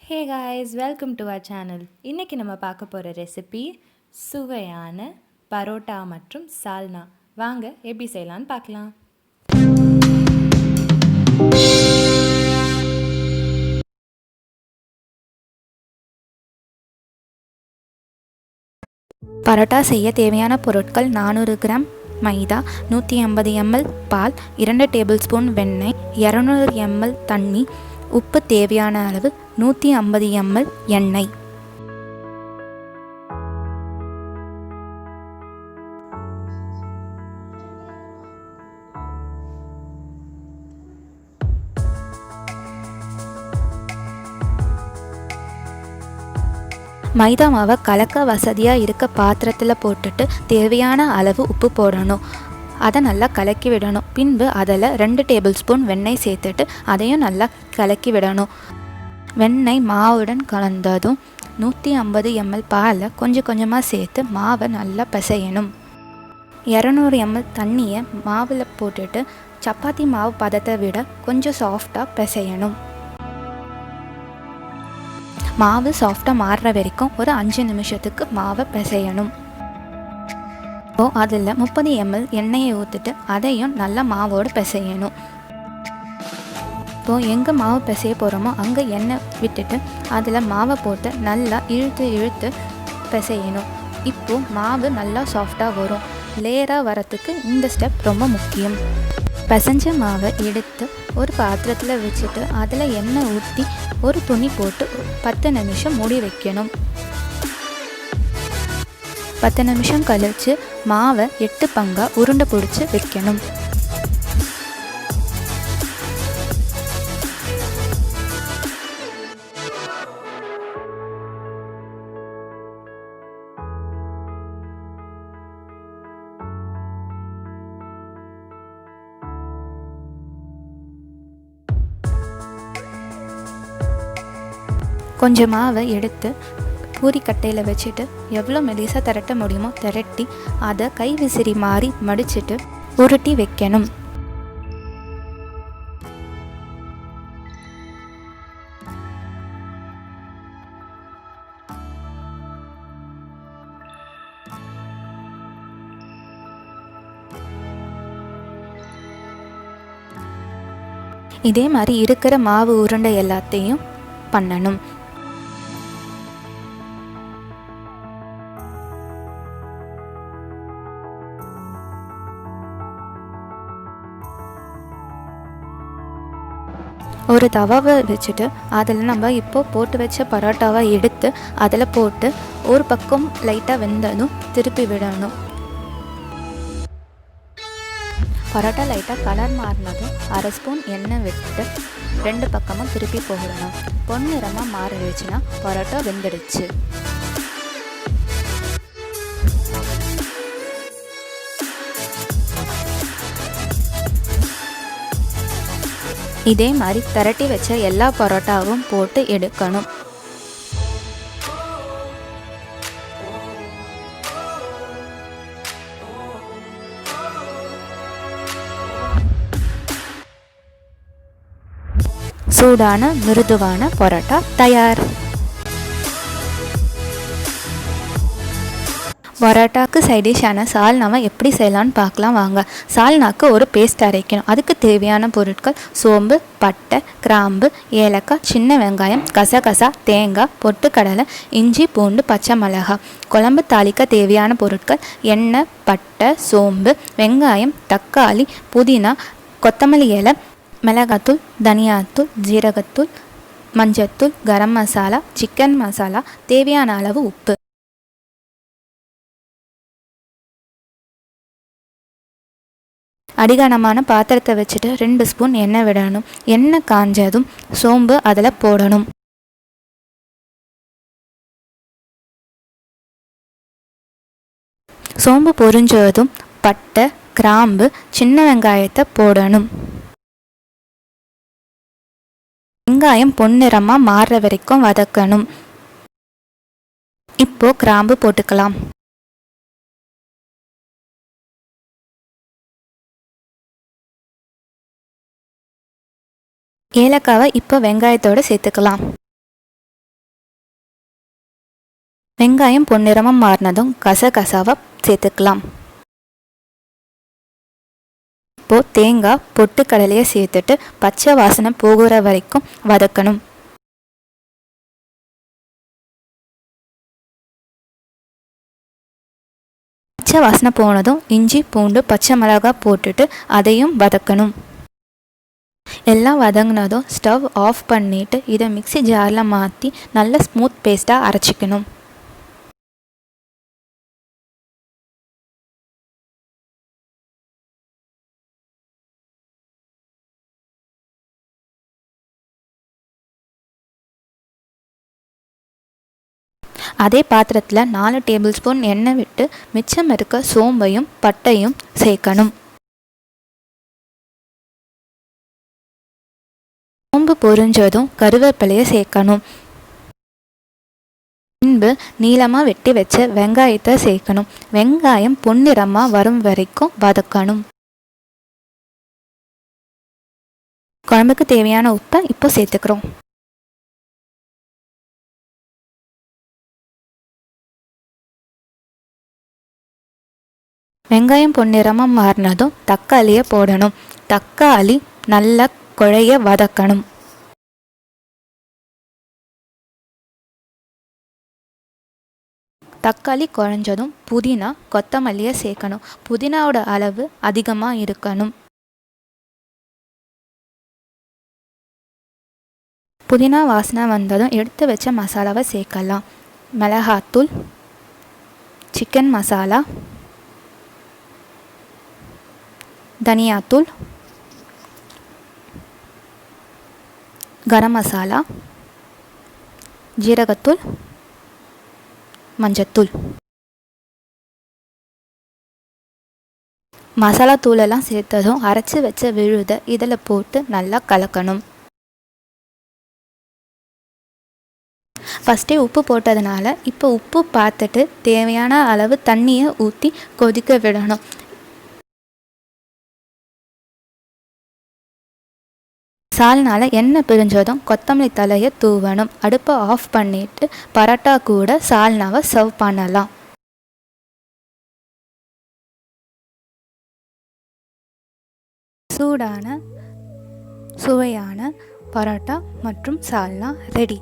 Hey guys, welcome to our channel. இன்றைக்கி நம்ம பார்க்க போகிற ரெசிபி சுவையான பரோட்டா மற்றும் சால்னா. வாங்க எப்படி செய்யலான்னு பார்க்கலாம். பரோட்டா செய்ய தேவையான பொருட்கள் 400 கிராம் மைதா, 150 ml பால், 2 டேபிள் ஸ்பூன் வெண்ணெய், 200 ml தண்ணி, உப்பு தேவையான அளவு, 150 ml எண்ணெய். மைதா மாவை கலக்க வசதியாக இருக்க பாத்திரத்தில் போட்டுட்டு தேவையான அளவு உப்பு போடணும். அதை நல்லா கலக்கி விடணும். பின்பு அதில் 2 டேபிள் ஸ்பூன் வெண்ணெய் சேர்த்துட்டு அதையும் நல்லா கலக்கி விடணும். வெண்ணெய் மாவுடன் கலந்ததும் 150 ml பாலை கொஞ்சம் கொஞ்சமாக சேர்த்து மாவை நல்லா பிசையணும். 200 ml தண்ணியை மாவில் போட்டுட்டு சப்பாத்தி மாவு பதத்தை விட கொஞ்சம் சாஃப்டாக பிசையணும். மாவு சாஃப்டாக மாறுற வரைக்கும் ஒரு 5 நிமிஷத்துக்கு மாவை பிசையணும். அதில் 30 ml எண்ணெயை ஊற்றிட்டு அதையும் நல்லா மாவோடு பிசையணும். எங்கே மாவு பிசைய போகிறோமோ அங்கே எண்ணெய் விட்டுட்டு அதில் மாவை போட்டு நல்லா இழுத்து பிசையணும். மாவு நல்லா சாஃப்டாக வரும். லேயராக வரத்துக்கு இந்த ஸ்டெப் ரொம்ப முக்கியம். பிசைஞ்ச மாவை எடுத்து ஒரு பாத்திரத்தில் வச்சுட்டு அதில் எண்ணெய் ஊற்றி ஒரு துணி போட்டு 10 நிமிஷம் மூடி வைக்கணும். 10 நிமிஷம் கழித்து மாவை 8 பங்காக உருண்டை பிடிச்சி வைக்கணும். கொஞ்சம் மாவை எடுத்து பூரிக்கட்டையில் வச்சுட்டு எவ்வளோ மெலிசாக திரட்ட முடியுமோ திரட்டி அதை கை விசிறி மாறி மடிச்சுட்டு உருட்டி வைக்கணும். இதே மாதிரி இருக்கிற மாவு உருண்டை எல்லாத்தையும் பண்ணணும். ஒரு தவாவை வச்சுட்டு அதில் நம்ம போட்டு வச்ச பரோட்டாவை எடுத்து அதில் போட்டு ஒரு பக்கம் லைட்டாக வெந்ததும் திருப்பி விடணும். பரோட்டா லைட்டாக கலர் மாறினதும் 1/2 ஸ்பூன் எண்ணெய் விட்டு 2 பக்கமும் திருப்பி போடணும். பொன்னிறமாக மாறிடுச்சுன்னா பரோட்டா வெந்துடுச்சு. இதே மாதிரி திரட்டி வச்ச எல்லா பரோட்டாவும் போட்டு எடுக்கணும். சூடான மிருதுவான பரோட்டா தயார். பரோட்டாக்கு சைடிஷான சால்னாவை எப்படி செய்யலான்னு பார்க்கலாம் வாங்க. சால்னாக்கு ஒரு பேஸ்ட் அரைக்கணும். அதுக்கு தேவையான பொருட்கள் சோம்பு, பட்டை, கிராம்பு, ஏலக்காய், சின்ன வெங்காயம், கசகசா, தேங்காய், பொட்டுக்கடலை, இஞ்சி, பூண்டு, பச்சை மிளகாய். குழம்பு தாளிக்க தேவையான பொருட்கள் எண்ணெய், பட்டை, சோம்பு, வெங்காயம், தக்காளி, புதினா, கொத்தமல்லி இலை, மிளகாத்தூள், தனியாத்தூள், ஜீரகத்தூள், மஞ்சத்தூள், கரம் மசாலா, சிக்கன் மசாலா, தேவையான அளவு உப்பு. அடிகனமான பாத்திரத்தை வச்சுட்டு 2 ஸ்பூன் எண்ணெய் விடணும். எண்ணெய் காஞ்சதும் சோம்பு அதில் போடணும். சோம்பு பொரிஞ்சதும் பட்டை, கிராம்பு, சின்ன வெங்காயத்தை போடணும். வெங்காயம் பொன்னிறமாக மாறுற வரைக்கும் வதக்கணும். கிராம்பு போட்டுக்கலாம். ஏலக்காவை இப்போ வெங்காயத்தோடு சேர்த்துக்கலாம். வெங்காயம் பொன்னிறமாக மாறினதும் கசகசாவை சேர்த்துக்கலாம். இப்போது தேங்காய் பொட்டுக்கடலையை சேர்த்துட்டு பச்சை வாசனை போகிற வரைக்கும் வதக்கணும். பச்சை வாசனை போனதும் இஞ்சி பூண்டு பச்சை மிளகாய் போட்டுட்டு அதையும் வதக்கணும். எல்லாம் வதங்கினதும் ஸ்டவ் ஆஃப் பண்ணிவிட்டு இதை மிக்ஸி ஜாரில் மாற்றி நல்ல ஸ்மூத் பேஸ்ட்டாக அரைச்சிக்கணும். அதே பாத்திரத்தில் 4 டேபிள் ஸ்பூன் எண்ணெய் விட்டு மிச்சம் இருக்க சோம்பையும் பட்டையும் சேர்க்கணும். சோம்பு பொரிஞ்சதும் கருவேப்பிலையை சேர்க்கணும். பின்பு நீளமாக வெட்டி வச்ச வெங்காயத்தை சேர்க்கணும். வெங்காயம் பொன்னிறமாக வரும் வரைக்கும் வதக்கணும். குழம்புக்கு தேவையான உப்பை இப்போ சேர்த்துக்கிறோம். வெங்காயம் பொன்னிறமாக மாறினதும் தக்காளியை போடணும். தக்காளி நல்லா குழைய வதக்கணும். தக்காளி குழஞ்சதும் புதினா கொத்தமல்லியை சேர்க்கணும். புதினாவோட அளவு அதிகமாக இருக்கணும். புதினா வாசனை வந்ததும் எடுத்து வச்ச மசாலாவை சேர்க்கலாம். மிளகாத்தூள், சிக்கன் மசாலா, தனியாத்தூள், கரம் மசாலா, ஜீரகத்தூள், மஞ்சத்தூள். மசாலா தூளெல்லாம் சேர்த்ததும் அரைச்சி வச்ச விழுதை இதில் போட்டு நல்லா கலக்கணும். ஃபஸ்ட்டே உப்பு போட்டதுனால இப்போ உப்பு பார்த்துட்டு தேவையான அளவு தண்ணியை ஊற்றி கொதிக்க விடணும். சால்னால எண்ணெய் பிரிஞ்சதும் கொத்தமல்லி தலையை தூவணும். அடுப்பை ஆஃப் பண்ணிவிட்டு பரோட்டா கூட சால்னாவை சர்வ் பண்ணலாம். சூடான சுவையான பரோட்டா மற்றும் சால்னா ரெடி.